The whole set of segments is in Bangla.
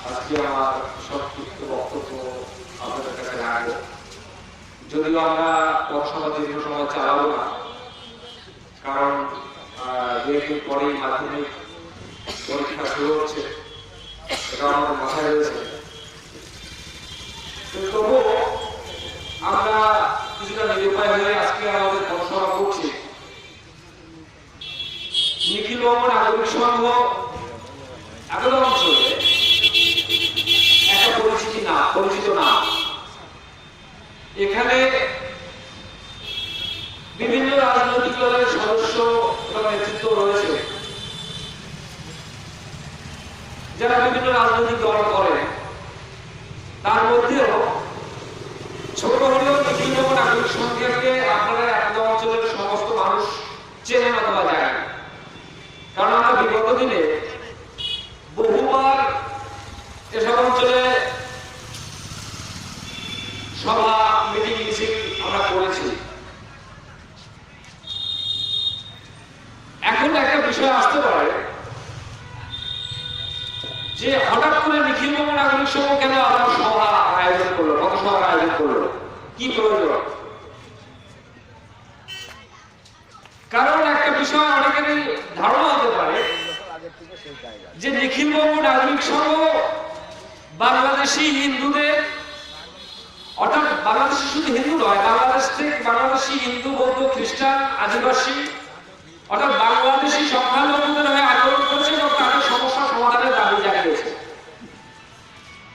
আজকে আমার সংক্ষিপ্ত বক্তব্য আপনাদের কাছে রাখবো। যদিও আমরা পড়াশোনা দীর্ঘ সময় চালাবো না, কারণ দুদিন পরেই মাধ্যমিক পরীক্ষা শুরু হচ্ছে, এটা আমার মাথায় রয়েছে। তবুও আমরা কিছুটা নিরুপায় হয়ে আজকে আমাদের পড়াশোনা করছি। নিখিল বঙ্গ নাগরিক সংঘ একদম অঞ্চলে একটা পরিচিত না। এখানে বিভিন্ন রাজনৈতিক দলের সদস্য এবং নেতৃত্ব রয়েছে, যারা বিভিন্ন রাজনৈতিক দল করেন। তার মধ্যেও ছোট হলেও নিখিল বঙ্গ নাগরিক সংঘকে আপনারা একদম অঞ্চলের সমস্ত মানুষ চেনেন অথবা জানেন, কারণ আমরা বিগত দিনে বহুবার এসব অঞ্চলে সভা মিটিং মিছিল আমরা করেছি। এখন একটা বিষয় আসতে পারে যে হঠাৎ করে নিখিল বঙ্গ নাগরিক সংঘ কেন আবার সভা আয়োজন করলো, পথসভার আয়োজন করলো, কি প্রয়োজন? কারণ একটা বিষয় অনেকেরই ধারণা হতে পারে যে নিখিল বঙ্গ নাগরিক সংঘ বাংলাদেশি হিন্দুদের, অর্থাৎ বাংলাদেশে শুধু হিন্দু নয়, বাংলাদেশি হিন্দু, বৌদ্ধ, খ্রিস্টান, আদিবাসী, অর্থাৎ বাংলাদেশি সংখ্যালঘুদের হয়ে আন্দোলন করেছে এবং তাদের সমস্যা সমাধানের দাবি জানিয়েছে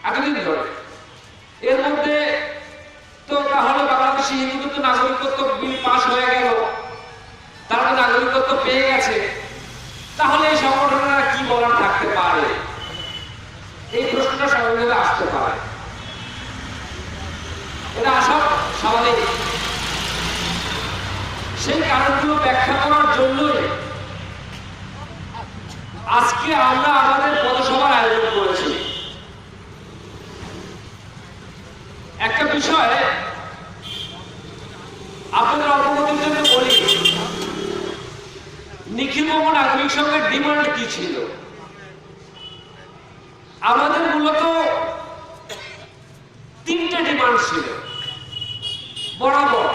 এতদিন ধরে। এর মধ্যে তো তাহলে বাংলাদেশি হিন্দুদের তো নাগরিকত্ব বিল পাস হয়ে গেল, তারা তো নাগরিকত্ব পেয়ে গেছে, তাহলে এই সংগঠনেরা কি বলার থাকতে পারে? এই প্রশ্নটা স্বাভাবিকভাবে আসতে পারে। এটা আসা স্বাভাবিক। সেই কারণগুলো ব্যাখ্যা করার জন্যই আজকে আমরা আমাদের পথসভার আয়োজন করেছি। একটা বিষয় আপনাদের অবগতির জন্য বলি, নিখিল বঙ্গ নাগরিক সংঘের ডিমান্ড কি ছিল? আমাদের মূলত তিনটে ডিমান্ড ছিল বরাবর।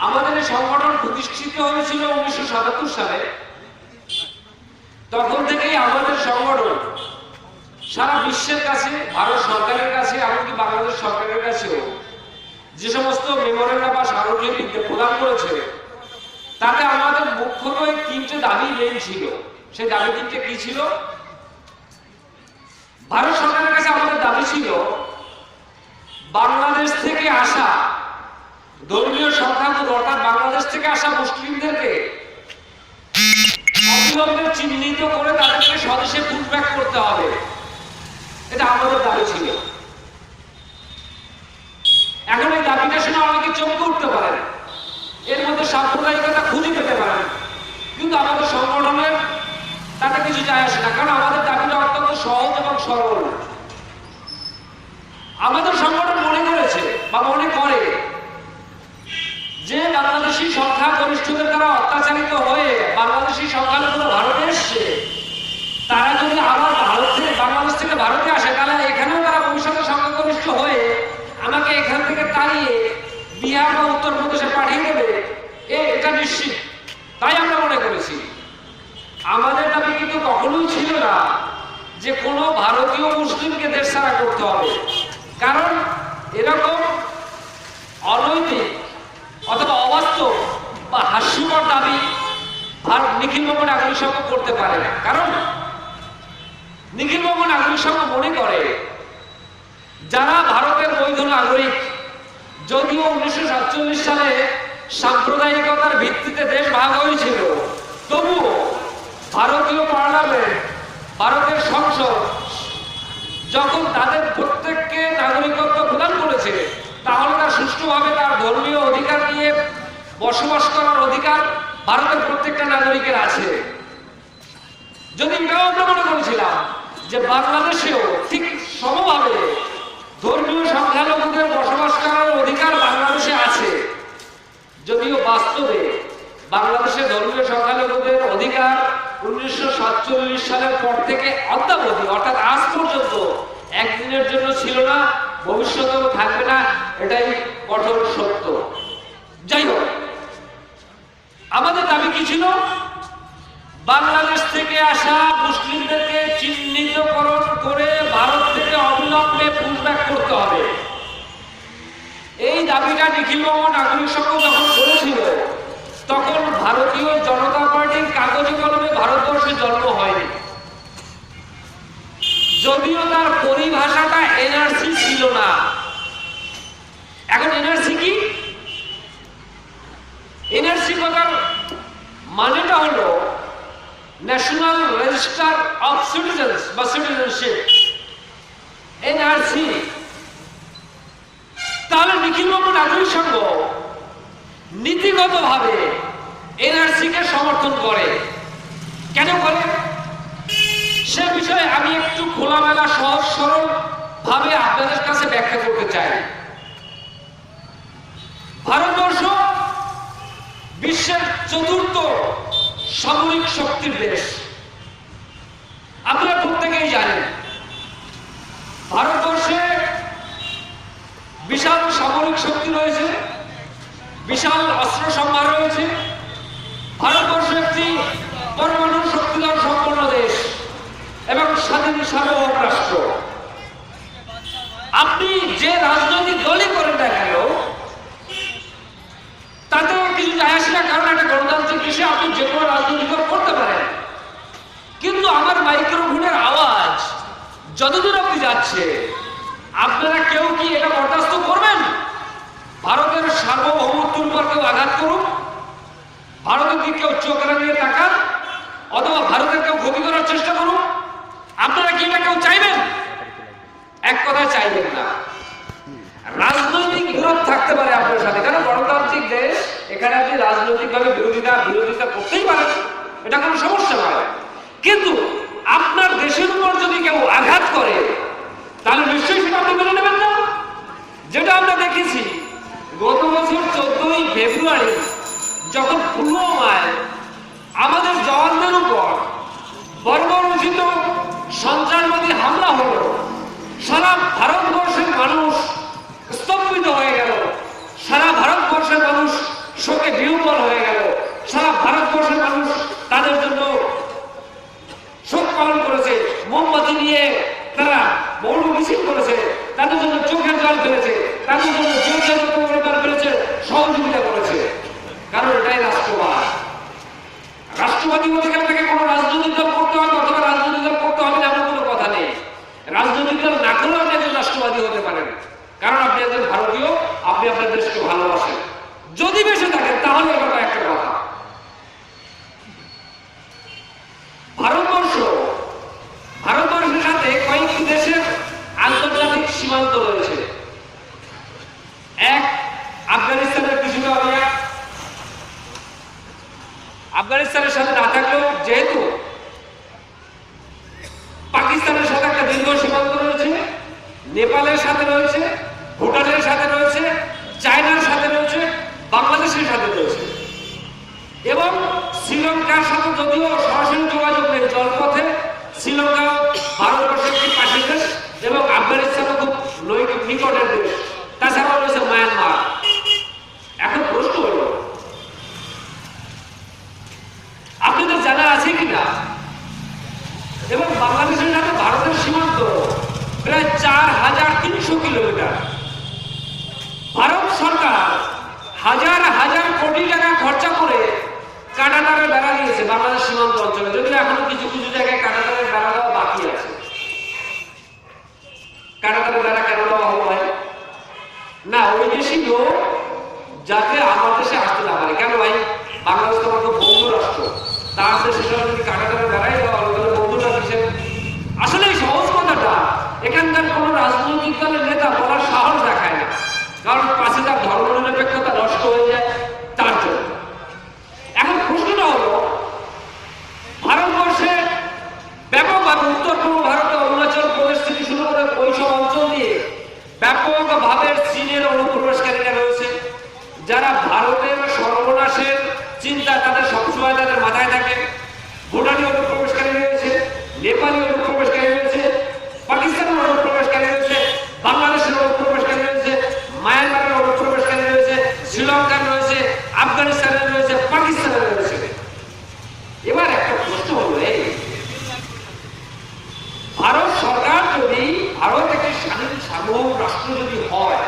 আমাদের এই সংগঠন প্রতিষ্ঠিত হয়েছিল 1977 সালে। তখন থেকেই আমাদের সংগঠন সারা বিশ্বের কাছে, ভারত সরকারের কাছে, এমনকি বাংলাদেশ সরকারের কাছেও যে সমস্ত মেমোরেন্ডাম বা স্মারকলিপি প্রদান করেছে, তাতে আমাদের মুখ্যত তিনটে দাবি মেইন ছিল। সেই দাবি তিনটে কি ছিল? ভারত সরকারের কাছে আমাদের দাবি ছিল বাংলাদেশ থেকে আসা ধর্মীয় সংখ্যাগুরু, অর্থাৎ বাংলাদেশ থেকে আসা মুসলিমদেরকে অবিলম্বে চিহ্নিত করে তাদেরকে স্বদেশে পুটব্যাক করতে হবে। এটা আমাদের দাবি ছিল। এখন এই দাবিটা শুনে অনেকে চমকে উঠতে পারেন, এর মধ্যে সাম্প্রদায়িকতা খুঁজে পেতে পারেন, কিন্তু আমাদের সংগঠনের তাতে কিছু যায় আসে না, কারণ আমাদের দাবিটা অত্যন্ত সহজ এবং সরল। আমাদের সংগঠন মনে করেছে বা মনে করে যে বাংলাদেশি সংখ্যাগরিষ্ঠদের দ্বারা অত্যাচারিত হয়ে বাংলাদেশি সংখ্যালঘুরা ভারতে এসছে, তারা যদি আবার বাংলাদেশ থেকে ভারতে আসে, তাহলে এখানেও তারা ভবিষ্যতে সংখ্যাগরিষ্ঠ হয়ে আমাকে এখান থেকে তাড়িয়ে বিহার বা উত্তরপ্রদেশে পাঠিয়ে দেবে, এটা নিশ্চিত। তাই আমরা মনে করেছি। আমাদের দাবি কিন্তু কখনোই ছিল না যে কোনো ভারতীয় মুসলিমকে দেশ ছাড়া করতে হবে, কারণ এরকম অনৈতিক অথবা অবাস্তব বা হাস্যকর দাবি নিখিল বঙ্গ নাগরিক সংঘ করতে পারে না। কারণ নিখিল বঙ্গ নাগরিক সংঘ মনে করে যারা ভারতের বৈধ নাগরিক, যদিও 1947 সালে সাম্প্রদায়িকতার ভিত্তিতে দেশ ভাগ হয়েছিল, তবুও ভারতীয় পার্লামেন্ট, ভারতের সংসদ যখন তাদের প্রত্যেককে নাগরিকত্ব প্রদান করেছে, তাহলে তার সুষ্ঠুভাবে তার ধর্মীয় অধিকার নিয়ে বসবাস করার অধিকার ভারতের প্রত্যেকটা নাগরিকের আছে। যদি এটাও আমরা মনে করেছিলাম যে বাংলাদেশেও ঠিক সমভাবে ধর্মীয় সংখ্যালঘুদের বসবাস করার অধিকার বাংলাদেশে আছে, যদিও বাস্তবে বাংলাদেশে ধর্মীয় সংখ্যালঘুদের অধিকার 1947 সালের পর থেকে অদ্যাবধি, অর্থাৎ আজ পর্যন্ত অবিলম্বে পুশব্যাক করতে হবে। এই দাবিটা নিখিলবঙ্গ নাগরিক সংঘ যখন করেছিল তখন ভারতীয় জনতা পার্টির কাগজে কলমে ভারতবর্ষে জন্ম হয়নি, যদিও তার পরিভাষাটা এনআরসি ছিল না। এখন এনআরসি কি? এনআরসি কথার মানেটা হলো ন্যাশনাল রেজিস্টার অফ সিটিজেন্স বা সিটিজেনশিপ, এনআরসি। তাহলে নিখিলবঙ্গ নাগরিক সংঘ নীতিগতভাবে এনআরসি কে সমর্থন করে। কেন করে সে বিষয়ে আমি একটু খোলামেলা সহজ সরল ভাবে আপনাদের কাছে ব্যাখ্যা করতে চাই। ভারতবর্ষ বিশ্বের চতুর্থ সামরিক শক্তির দেশ। আপনারা প্রত্যেকেই জানেন ভারতবর্ষে বিশাল সামরিক শক্তি রয়েছে, বিশাল অস্ত্র সম্ভার রয়েছে। ভারতবর্ষ একটি পরমাণু শক্তিধর সম্পন্ন দেশ এবং স্বাধীন সার্বভৌম রাষ্ট্র। আপনি যে রাজনৈতিক দলই করেন না কেন তাতে কিছু যায় আসে না, কারণ একটা গণতান্ত্রিক দেশে আপনি যে কোনো রাজনৈতিক দল করতে পারেন। কিন্তু আমার মাইক্রোফোনের আওয়াজ যতদূর অব্দি যাচ্ছে আপনারা কেউ কি এটা বরদাস্ত করবেন? ভারতের সার্বভৌমত্বের উপর কেউ আঘাত করুক, ভারতের দিকে কেউ চোখ রাঙিয়ে তাকান, অথবা ভারতের কেউ ক্ষতি করার চেষ্টা করুক, আপনারা কি এটা কেউ চাইবেন? এক কথায় চাইবেন না। রাজনৈতিক বিরোধ থাকতে পারে আপনার সাথে, কারণ গণতান্ত্রিক দেশ, এখানে আপনি রাজনৈতিকভাবে বিরোধিতা করতেই পারেন, এটা কোনো সমস্যা নয়। কিন্তু আপনার দেশের উপর যদি কেউ আঘাত করে তাহলে নিশ্চয়ই সেটা আপনি মেনে নেবেন না। যেটা আমরা দেখেছি গত বছর 14ই ফেব্রুয়ারি যখন পুলওয়ামায় আমাদের জওয়ানদের উপর বর্বরোচিত সন্ত্রাসবাদী হামলা হলো, সারা ভারতবর্ষের মানুষ স্তম্ভিত হয়ে গেল, সারা ভারতবর্ষের মানুষ শোকে বিহ্বল হয়ে গেল, সারা ভারতবর্ষের মানুষ তাদের জন্য শোক পালন করেছে, মোমবাতি নিয়ে তারা মৌন মিছিল করেছে, তাদের জন্য চোখের জল ফেলেছে, তাদের জন্য ফেলেছে, সহযোগিতা করেছে। কারণ এটাই রাষ্ট্রবাদ। রাষ্ট্রবাদী বলতে গেলে তাকে কোনো রাজনৈতিক দল করতে হবে অথবা রাজনৈতিক দল করতে হবে এমন কোনো কথা নেই। রাজনৈতিক দল না করলেও আপনি একজন রাষ্ট্রবাদী হতে পারেন, কারণ আপনি একজন ভারতীয়, আপনি আপনার দেশকে ভালোবাসেন। যদি বেঁচে থাকেন তাহলে এটা একটা কথা। ভারতবর্ষের সাথে কয়েকটি দেশের আন্তর্জাতিক সীমান্ত রয়েছে। এক, আফগানিস্তানের কিছুটা অঞ্চল। আফগানিস্তানের সাথে না থাকলেও যেহেতু পাকিস্তানের সাথে একটা দীর্ঘ সীমান্ত রয়েছে, নেপালের সাথে রয়েছে, ভুটানের সাথে রয়েছে, চায়নার সাথে রয়েছে, বাংলাদেশের সাথে রয়েছে এবং শ্রীলঙ্কার সাথে যদিও সরাসরি যোগাযোগ নেই, জলপথে শ্রীলঙ্কা ভারতবর্ষের একটি পাশের দেশ এবং আফগানিস্তানও খুব নিকটের দেশ। তাছাড়াও রয়েছে মায়ানমার। এখন প্রশ্ন হল আপনাদের জানা আছে কিনা এবং বাংলাদেশের সাথে ভারতের সীমান্ত প্রায় 4300 কিলোমিটার। ভারত সরকার হাজার হাজার কোটি টাকা খরচা করে কাঁটাতারের বেড়া দিয়েছে বাংলাদেশ সীমান্ত অঞ্চলে, যদিও এখনো কিছু কিছু জায়গায় কাঁটাতারের বেড়া দেওয়া বাকি আছে। কাঁটাতারের বেড়া কেন দেওয়া হয় না? ওই দেশই লোক যাতে আমার দেশে আসতে না পারে। কেন ভাই? বাংলাদেশ তো আমাদের বন্ধু রাষ্ট্র, তার দেশে যদি কাঁটাতারের বেড়াই দেওয়া হলো তাহলে বন্ধুরা কিসের? আসলে এই সহজ কথাটা এখানকার কোন রাজনৈতিক দলের নেতা বলার সাহস দেখায় না, কারণ পাশে তার ধর্মনিরপেক্ষতা নষ্ট হয়ে যায় তার জন্য। এখন প্রশ্নটা হলো ভারতবর্ষে ব্যাপকভাবে উত্তর পূর্ব ভারতে অরুণাচল প্রদেশ থেকে শুরু করে ওইসব অঞ্চল দিয়ে ব্যাপকভাবে চীনের অনুপ্রবেশকারীরা রয়েছে, যারা ভারতের সর্বনাশের চিন্তা তাদের সবসময় তাদের মাথায় থাকে, ভারত একটি স্বাধীন সার্বভৌম রাষ্ট্র যদি হয়,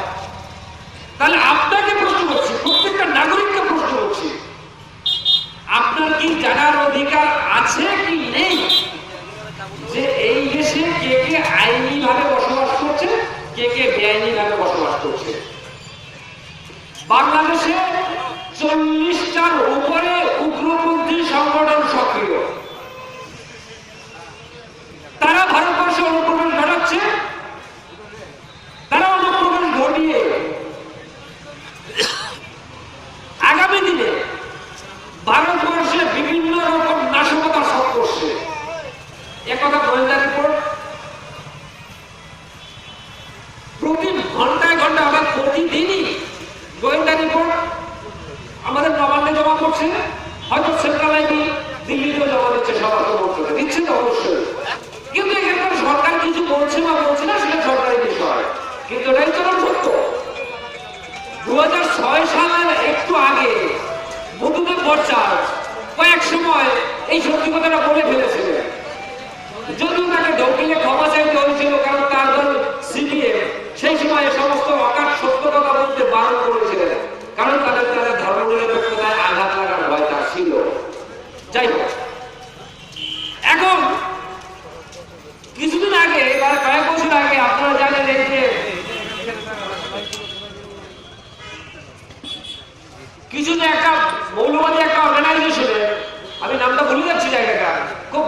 তাহলে আপনাকে প্রশ্ন করছি, প্রত্যেকটা নাগরিককে প্রশ্ন করছি, আপনার কি জানার অধিকার আছে কি নেই যে এই দেশে কে কে আইনি ভাবে বসবাস করছে, কে কে বেআইনি ভাবে বসবাস করছে? বাংলাদেশে 40টার উপরে উগ্রপন্থী সংগঠন সক্রিয়। তারা ভারতবর্ষে অনুপ্রবেশ ঘটাচ্ছে, তারা অনুপ্রবেশ ঘটিয়ে আগামী দিনে ভারতবর্ষে বিভিন্ন রকম নাশকতা সব করছে। একথা গোয়েন্দা রিপোর্ট প্রতি ঘন্টায় ঘন্টায়, আবার প্রতিদিনই গোয়েন্দা রিপোর্ট আমাদের নবান্নে জমা করছে, হয়তো সেন্ট্রাল আইবি দিল্লিতেও জমা দিচ্ছে, সবার মন্ত্রণে দিচ্ছে তো অবশ্যই। কিন্তু এখানে সরকার কিছু বলছে বা বলছে না, সেটা সরকারি বিষয়, কিন্তু এটাই চরম সত্য। 2006 সালের একটু আগে বুদ্ধদেব ভট্টাচার্য কয়েক সময় এই সত্যি কথাটা বলে ফেলেছিলেন, যদিও তাকে ঢোকিলে ক্ষমা চাইতে হয়েছিল, কারণ তার দল সিপিএম সেই সময় সমস্ত অকাট সত্য কথা বলতে বারণ করেছিলেন, কারণ তাদের ধর্মনিরপেক্ষতায় আঘাত লাগার ভয় তার ছিল। যাই হোক, এখন কিছুদিন আগে বা কয়েক বছর আগে আপনারা জানেন এই যে কিছুদিন একটা মৌলবাদী একটা অর্গানাইজেশনে, আমি নামটা ভুলে যাচ্ছি জায়গাটা, খুব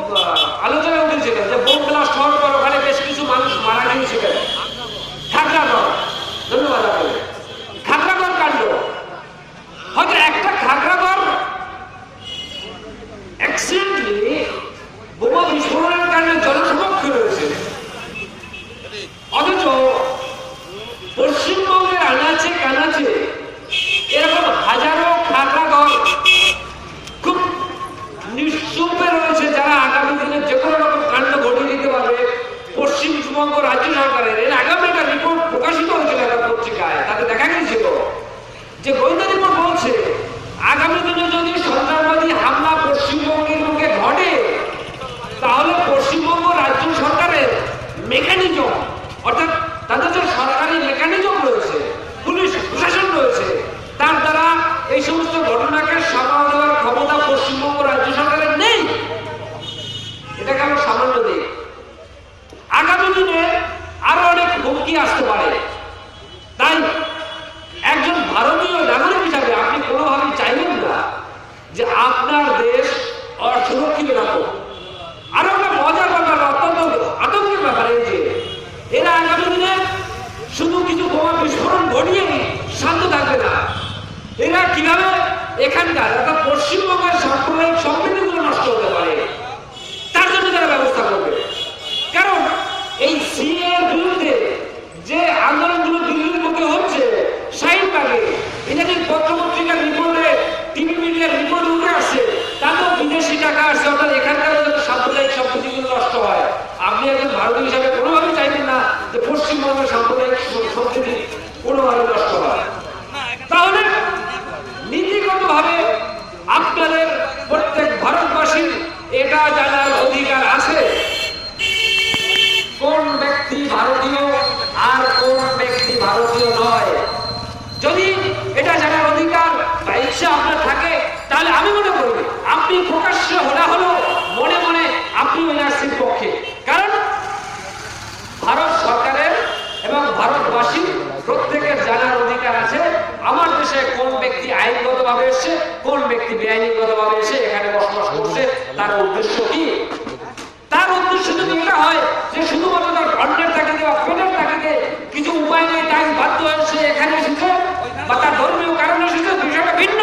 আলোচনা উঠেছিল যে বোম ব্লাস্ট হওয়ার পর ওখানে বেশ কিছু মানুষ মারা গিয়েছিলেন। খাগড়াগড়, ধন্যবাদ আপনাকে। খাগড়াগড় কাণ্ড, হয়তো একটা খাগড়াগড় অ্যাক্সিডেন্টলি বোমা বিস্ফোরণের কারণে জনসমক্ষে রয়েছে, অথচ পশ্চিমবঙ্গের আনাচে কানাচে এরকম হাজারো খাগড়াগড় খুব নিশ্চুপে রয়েছে, যারা আগামী দিনে যে কোনো রকম কাণ্ড ঘটিয়ে দিতে পারবে। পশ্চিমবঙ্গ রাজ্য সরকারের এর আগামী একটা রিপোর্ট প্রকাশিত হয়েছিল একটা পত্রিকায়, তাতে দেখা গিয়েছিল যে গোয়েন্দা রিপোর্ট বলছে আগামী দিনে যদি সন্ত্রাসবাদী হামলা পশ্চিমবঙ্গের বুকে ঘটে, তাহলে পশ্চিমবঙ্গ রাজ্য সরকারের মেকানিজম, অর্থাৎ তাদের যে সরকারি মেকানিজম রয়েছে, পুলিশ প্রশাসন রয়েছে, তার দ্বারা এই সমস্ত ঘটনাকে সামাল দেওয়ার ক্ষমতা পশ্চিমবঙ্গ রাজ্য সরকারের নেই। এটা কেন সামান্য দিক, আগামী দিনে আরো অনেক হুমকি আসতে পারে। তাই একজন ভারতীয় নাগরিক হিসাবে আপনি কোনোভাবেই চাইবেন না যে আপনার দেশ অসুরক্ষিত রাখুক। আরো একটা মজার ব্যাপার, অত্যন্ত আতঙ্কের ব্যাপার এই যে এরা আগামী দিনে শুধু কিছু বোমা বিস্ফোরণ ঘটিয়ে শান্ত থাকবে না, এরা কিভাবে এখানকার অর্থাৎ পশ্চিমবঙ্গের সাম্প্রদায়িক সম্প্রীতিগুলো নষ্ট হতে পারে তার জন্য তারা ব্যবস্থা করবে। কারণ এই সিএ এর বিরুদ্ধে যে আন্দোলনগুলো দিল্লির মুখে হচ্ছে, শাহিনবাগে ইদানিং পত্রপত্রিকার রিপোর্টে, টিভি মিডিয়ার রিপোর্ট উঠে আসছে, তাতেও বিদেশি টাকা আসছে, অর্থাৎ এখানকার সাম্প্রদায়িক সম্প্রীতিগুলো নষ্ট হয়। আপনি একজন ভারতীয় হিসাবে কোনোভাবেই চাইবেন না যে পশ্চিমবঙ্গের সাম্প্রদায়িক সম্প্রীতি কোনোভাবে নষ্ট হয়। তাহলে নীতিগতভাবে আপনাদের প্রত্যেক ভারতবাসীর এটা জানার অধিকার আছে কোন ব্যক্তি ভারতীয় আর কোন ব্যক্তি ভারতীয় নয়। যদি এটা জানার অধিকার বা ইচ্ছা আপনার থাকে, তাহলে আমি মনে করি আপনি প্রকাশ্যে হলো মনে মনে আপনি এনআরসির পক্ষে। কারণ ভারত সরকারের এবং ভারতবাসীর প্রত্যেকের জানার অধিকার আছে আমার দেশে কোন ব্যক্তি আইনগতভাবে এসে, কোন ব্যক্তি বেআইনগতভাবে এসে এখানে বসবাস করছে, তার উদ্দেশ্য কি। তার উদ্দেশ্য যদি এটা হয় যে শুধুমাত্র তার অন্যের তাগিদে বা পেটের তাগিদে কিছু উপায় নেই, তাই বাধ্য হয়েছে এখানে এসেছে, বা তার ধর্মীয় কারণে এসেছে, বিষয়টা ভিন্ন।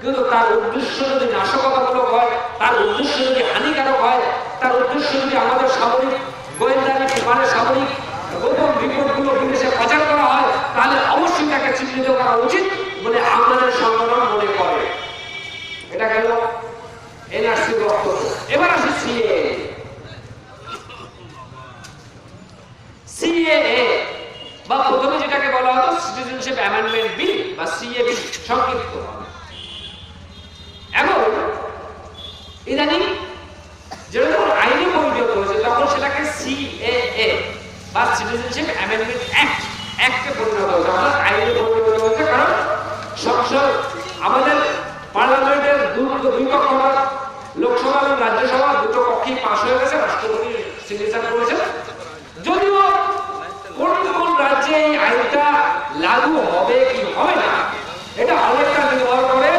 কিন্তু তার উদ্দেশ্য যদি নাশকতামূলক হয়, তার উদ্দেশ্য যদি হানিকারক হয়, তার উদ্দেশ্য যদি আমাদের সামরিক গোয়েন্দারি মানে সামরিক গোপন রিপোর্টগুলো বিদেশে প্রচার করা হয়, তাহলে অবশ্যই তাকে চিহ্নিত করা উচিত বলে আমাদের সংগঠন মনে করে। এটা গেল এনআরসির বক্তব্য। এবার আসি সিএএ বা প্রথমে যেটাকে বলা হতো সিটিজেনশিপ অ্যামেন্ডমেন্ট বিল বা সিএবি সংক্ষিপ্ত। এখন ইদানিং যেটা যখন আইনে পরিণত হয়েছে তখন সেটাকে সিএএ বা সিটিজেনশিপ অ্যামেন্ডমেন্ট অ্যাক্টে পরিণত হয়েছে, অর্থাৎ আইনে পরিণত হয়েছে। কারণ সংসদ আমাদের পার্লামেন্টের দুই কক্ষ, লোকসভা এবং রাজ্যসভা দুটো কক্ষেই পাশ হয়ে গেছে, রাষ্ট্রপতি সিগনেচার করেছেন। যদিও কোন কোন রাজ্যে এই আইনটা লাগু হবে কি হবে না, এটা অনেকটা নির্ভর করে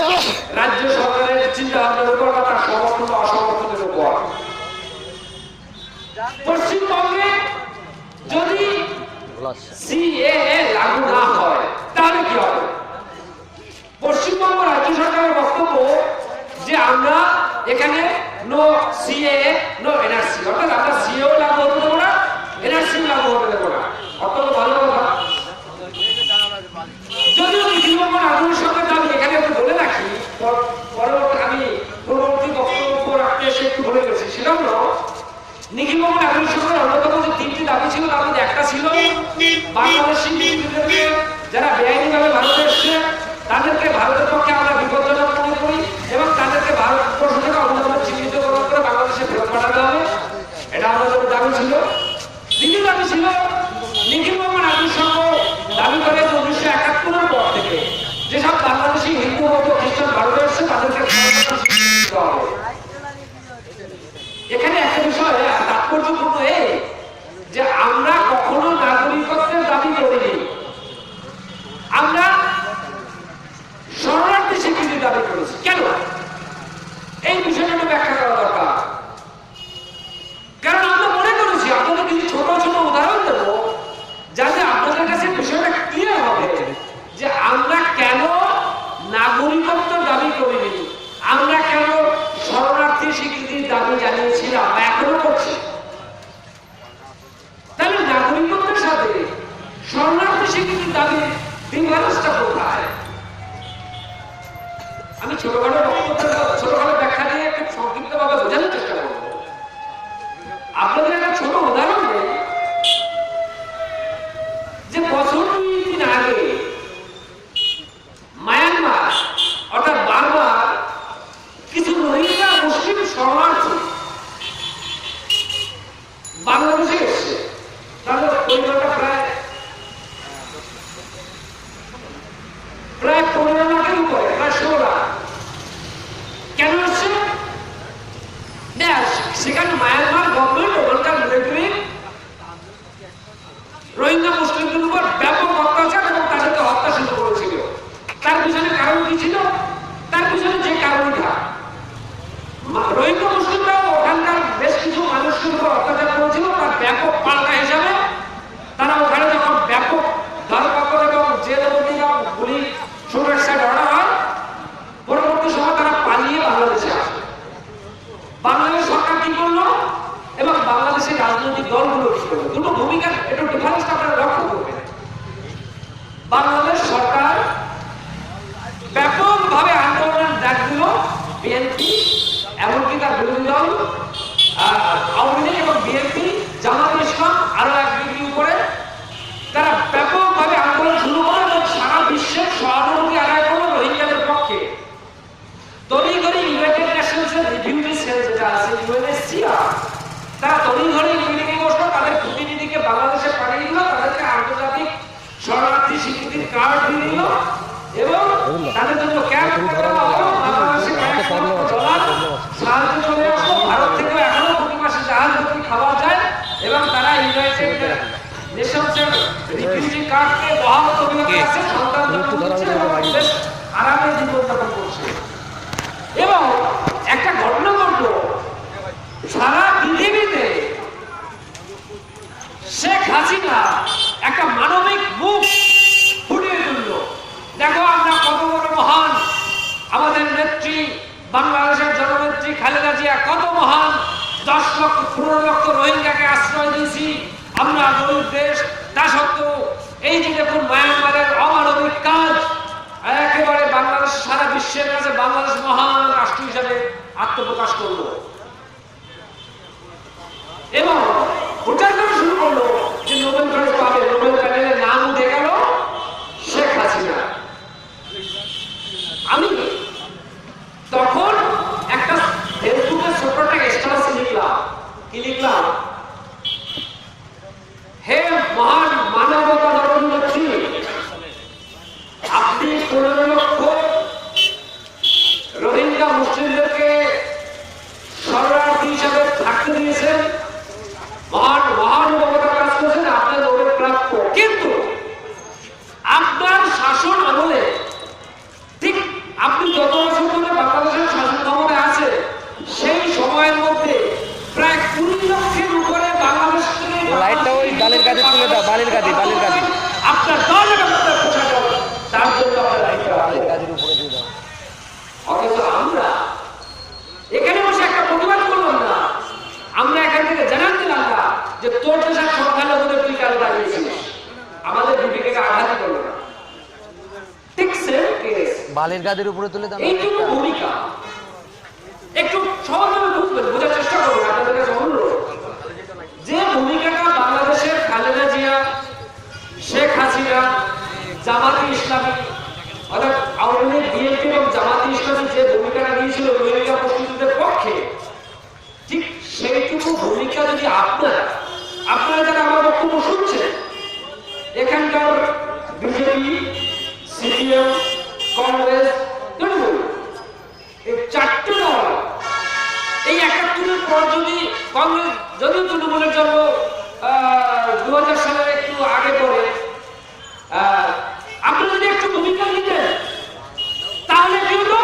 রাজ্য সরকারের চিন্তা ভাবনার উপর বা তার সমর্থন বা অসমর্থনের উপর। পশ্চিমবঙ্গে যদি সিএএ লাগু না হয় তাহলে কি হবে? পশ্চিমবঙ্গ রাজ্য সরকারের বক্তব্য যে আমরা এখানে নো সিএএ নো এনআরসি, অর্থাৎ আমরা সিএও লাগু হতে দেবো না, এনআরসি লাগু হতে দেবো না। অত্যন্ত ভালো কথা। যদিও নিখিলবঙ্গ নাগরিক সঙ্গে আমি এখানে একটু বলে রাখি, পরবর্তী আমি পরবর্তী বক্তব্য রাখতে এসে একটু বলে গেছি, সেটা হলো নিখিলবঙ্গ নাগরিক সঙ্গে অন্যতম যে তিনটি দাবি ছিল তার মধ্যে একটা ছিল বাংলাদেশি ব্যক্তিদেরকে যারা বেআইনিভাবে ভারতে এসছে তাদেরকে ভারতের পক্ষে আমরা বিপজ্জনক মনে করি এবং তাদেরকে ভারতবর্ষ থেকে অন্যতম চিহ্নিত করে বাংলাদেশে ফেরত পাঠাতে হবে, এটা আমাদের দাবি ছিল। দ্বিতীয় দাবি ছিল নিখিলবঙ্গ নাগরিক সংঘ দাবি করে 1971 পর থেকে যেসব বাংলাদেশি হিন্দু বৌদ্ধ খ্রিস্টান ভারতে এসছে তাদেরকে দিতে হবে। এখানে একটা বিষয় তাৎপর্যপূর্ণ এই যে আমরা কখনো নাগরিকত্বের দাবি করিনি, আমরা শরণার্থী স্বীকৃতির দাবি করেছি। কেন? এই বিষয়টা ব্যাখ্যা করা দরকার। কারণ আমরা মনে করেছি আপনাদের কিছু ছোট ছোট উদাহরণ দেব যাতে আপনাদের কাছে বিষয়টা ক্লিয়ার হবে যে আমরা কেন নাগরিকত্ব দাবি করিনি, আমরা কেন শরণার্থী স্বীকৃতির দাবি জানিয়েছিলাম বা এখনো করছি। তাহলে নাগরিকত্বের সাথে শরণার্থী স্বীকৃতির দাবি ডিফারেন্সটা কোথায়? আমি ছোটখাটো ব্যাখ্যা দিয়ে একটু সংক্ষিপ্ত ভাবে বোঝানোর চেষ্টা করব। আপনাদের একটা ছোট উদাহরণ দেই যে বছর 2-3 আগে মায়ানমার অর্থাৎ বার্মার কিছু রোহিঙ্গা মুসলিম শরণার্থী বাংলাদেশে এসছে, তাদের পরিমাণটা প্রায় 15 লাখের উপরে, প্রায় 16 লাখ। কেন আসছে? সেখানে মায়ানমার গভর্নমেন্ট ওখানকার মিলিটারি রোহিঙ্গা মুসলিমদের উপর ব্যাপক অত্যাচার এবং তাদেরকে হত্যা শুরু করেছিল। তার পিছনে কারণ কি ছিল? তার পিছনে যে কারণটা রোহিঙ্গা মুসলিমরাও ওখানকার বেশ কিছু মানুষের উপর অত্যাচার করেছিল, তার ব্যাপক পাল্টা হিসাবে তারা ওখানে যখন ব্যাপক ধরপাকড় এবং জেলবন্দি এবং গুলি সুরক্ষার অর্ডার হয়, পরবর্তী সময় তারা পালিয়ে বাংলাদেশে আসে। বাংলাদেশ সরকার কি করলো এবং বাংলাদেশের রাজনৈতিক দলগুলো কি করলো, দুটো ভূমিকা একটু ডিফারেন্সটা আপনারা লক্ষ্য করবেন। বাংলাদেশ সরকার ব্যাপকভাবে আন্দোলনের ডাক দিল বিএনপি, এমনকি তার বিরোধী দল আওয়ামী লীগ এবং বিএনপি, জামাত ইসলাম আরো এক ডিগ্রি উপরে তারা ব্যাপকভাবে আন্দোলন শুরু করে এবং সারা বিশ্বের সহানুভূতি আদায় করলো রোহিঙ্গাদের পক্ষে। তড়িঘড়ি ইউনাইটেড নেশনসের রিফিউজি সেল যেটা আছে ইউএনএইচসিআর, তারা তড়িঘড়ি মিটিংয়ে বসলো, তাদের প্রতিনিধিকে বাংলাদেশে পাঠিয়ে দিল, তাদেরকে আন্তর্জাতিক শরণার্থী স্বীকৃতির কার্ড দিয়ে দিল এবং তাদের জন্য ক্যাম্প করা হলো। বাংলাদেশে সাহায্য চলে আসলো, ভারত থেকেও এখনো প্রতি মাসে জাহাজ ভর্তি খাবার যায় এবং তারা ইউনাইটেড নেশনসের রিফিউজি কার্ডকে বহাল অভিযোগ আছে, সন্তান বেশ আরামে জীবনযাপন করছে। এবং একটা ঘটনা ঘটলো, সারা পৃথিবীতে শেখ হাসিনা একটা মানবিক মুখ ফুটিয়ে তুলল। দেখো আমরা কত বড় মহান, আমাদের নেত্রী বাংলাদেশের জননেত্রী খালেদা জিয়া কত মহান, 10-15 লক্ষ রোহিঙ্গাকে আশ্রয় দিয়েছি, আমরা গরিব দেশ, তা সত্ত্বেও এই যে দেখুন মায়ানমারের অমানবিক কাজ, একেবারে বাংলাদেশ সারা বিশ্বের কাছে বাংলাদেশ মহান রাষ্ট্র হিসাবে আত্মপ্রকাশ করলো এবং প্রচার করা শুরু করলো যে নোবেল প্রাইজ পাবে। নোবেল প্যানেলের নাম উঠে গেল শেখ হাসিনা। আমি তখন একটা ফেসবুকের ছোট্ট একটা স্ট্যাটাস লিখলাম, কি লিখলাম? হে সংখ্যালঘুদের তুই কেন দাঁড়িয়েছিস, আমাদের বিবেকে আঘাত করলো না। ঠিক সেম কেস বালির গাদের উপরে তুলে দাও। এইটুকু ভূমিকা একটু সহজভাবে বুঝবেন, বোঝার চেষ্টা করুন। আপনাদের কাছে অনুরোধ, যে ভূমিকাটা বাংলাদেশের খালেদা জিয়া, শেখ হাসিনা, জামাতে ইসলামী অর্থাৎ আওয়ামী লীগ, বিএনপি এবং জামাতে ইসলামী যে ভূমিকাটা দিয়েছিল রোহিঙ্গা প্রতিনিধিদের পক্ষে, ঠিক সেইটুকু ভূমিকা যদি আপনারা যারা আমার বক্তব্য শুনছেন, এখানকার বিজেপি, সিপিএম, কংগ্রেস, তৃণমূল, এই চারটে দল এই ৭১-এর পর যদি কংগ্রেস, যদিও তৃণমূলের জন্ম ২০০০ সালের একটু আগে পরে, আপনারা যদি একটু ভূমিকা নিতেন তাহলে কি হতো,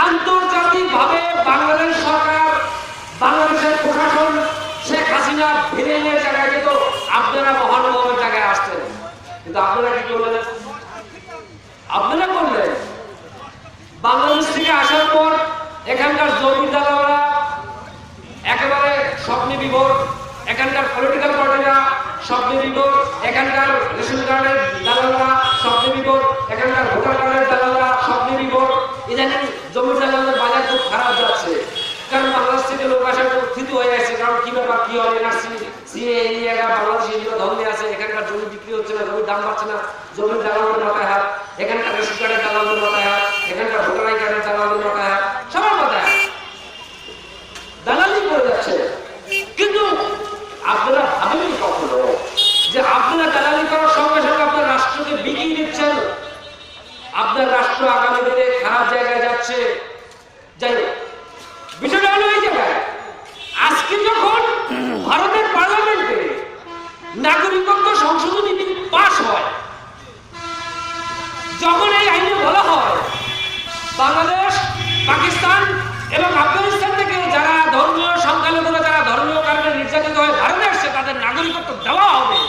আন্তর্জাতিক ভাবে বাংলাদেশ সরকার, বাংলাদেশের প্রশাসন শেখ হাসিনা ভিলেনের জায়গায় যেত, আপনারা মহানুভবের জায়গায় আসতেন। কিন্তু আপনারা কি করলেন? আপনারা করলেন বাংলাদেশ থেকে আসার পর এখানকার জমি দালালরা একেবারে স্বপ্নে বিভোর, এখানকার পলিটিক্যাল পার্টিরা স্বপ্নে বিভোর, এখানকার রেশন কার্ডের দালালরা স্বপ্নে বিভোর, এখানকার ভোটার কার্ডের দালালরা স্বপ্নে বিভোর। ইদানিং জমি দালালদের বাজার খুব খারাপ যাচ্ছে, কারণ বাংলাদেশ থেকে লোক আসার থিত হয়ে গেছে। কারণ কি ব্যাপার, কি হয়, এনআরসি, সিএ, বাংলাদেশ এগুলো ধন্দে আছে, এখানকার জমি বিক্রি হচ্ছে না, জমির দাম পাচ্ছে না, জমির দালালদের মাথায় হাত, এখানকার রেশন কার্ডের দালালদের মাথায় হাত, এখানকার ভোটার আই কার্ডের দালালদের মাথায় হাত, সবার মাথায় হাত, দালালি করে যাচ্ছে। কিন্তু আপনারা ভাবেন কখনো যে আপনারা দালালি করার সঙ্গে সঙ্গে আপনার রাষ্ট্রকে বিকিয়ে দিচ্ছেন, আপনার রাষ্ট্র আগামী দিনে খারাপ জায়গায় যাচ্ছে। যাই হোক, বিষয়টা হলো এই জায়গায়, আজকে যখন ভারতের পার্লামেন্টে নাগরিকত্ব সংশোধনী বিল পাস হয়, যখন এই আইনে বলা হয় বাংলাদেশ, পাকিস্তান এবং আফগানিস্তান থেকে যারা ধর্মীয় সংখ্যালঘুরা, যারা ধর্মীয় কারণে নির্যাতিত হয়ে ভারতে আসছে, তাদের নাগরিকত্ব দেওয়া হবে,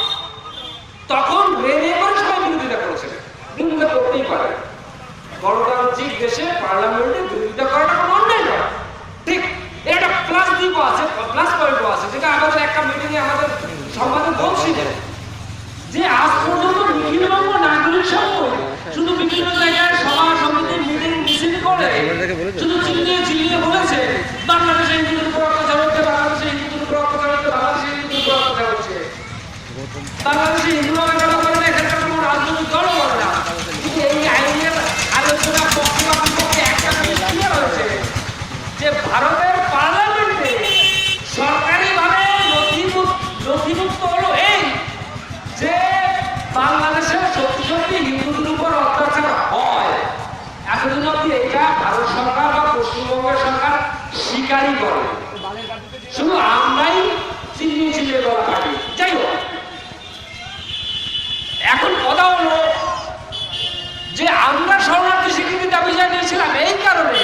তখন রেলে করে সবাই বিরোধিতা করেছে। বিরোধিতা করতেই পারে, গণতান্ত্রিক দেশে পার্লামেন্টে বিরোধিতা করাটা কোনো অন্যায় নয়। ঠিক এটা প্লাস দিকও আছে, প্লাস পয়েন্টও আছে, যেটা আমাদের একটা মিটিংয়ে আমাদের সম্পাদক বলছিলেন যে আজ পর্যন্ত নিখিলবঙ্গ নাগরিক সংঘ শুধু বিভিন্ন জায়গায় সভা সমিতির মিটিং মিছিল করে শুধু চিল্লিয়ে বলেছে বাংলাদেশে হিন্দুদের উপর অত্যাচার হচ্ছে, বাংলাদেশে হিন্দুদের উপর অত্যাচার হচ্ছে, বাংলাদেশে হিন্দুদের উপর অত্যাচার হচ্ছে, বাংলাদেশে হিন্দুরা কেন করে না, এখানকার কোনো রাজনৈতিক দলও করে না। কিন্তু এই আইনের আলোচনা পক্ষে বা বিপক্ষে একটা জিনিস ক্লিয়ার হয়েছে যে ভারতের পার্লামেন্টে সরকারিভাবে নথিভুক্ত হলো এই যে বাংলাদেশের সত্যি হিন্দুদের উপর অত্যাচার হয়। এতদিন অব্দি এটা ভারত সরকার বা পশ্চিমবঙ্গের সরকার স্বীকারই করে, শুধু আমরাই চিল্লিয়ে বলা কাটি। যাই হোক, এখন কথা হলো যে আমরা শরণার্থী স্বীকৃতি দাবি জানিয়েছিলাম এই কারণে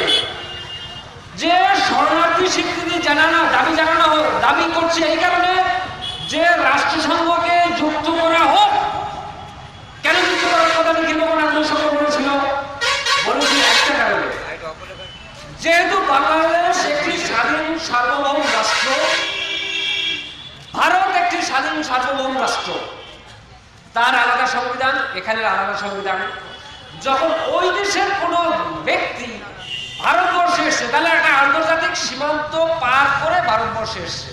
যে শরণার্থী স্বীকৃতি দাবি করছে এই কারণে যে রাষ্ট্রসংঘকে যুক্ত করা হোক। কেন যুক্ত করার কথা নিখিলবঙ্গ নাগরিক সংঘ বলেছিল? বলেছিল একটা কারণে, যেহেতু বাংলাদেশ একটি স্বাধীন সার্বভৌম রাষ্ট্র, ভারত একটি স্বাধীন সার্বভৌম রাষ্ট্র, তার আলাদা সংবিধান, এখানের আলাদা সংবিধান। যখন ওই দেশের কোন ব্যক্তি ভারতবর্ষে এসছে, তাহলে একটা আন্তর্জাতিক সীমান্ত পার করে ভারতবর্ষে এসছে,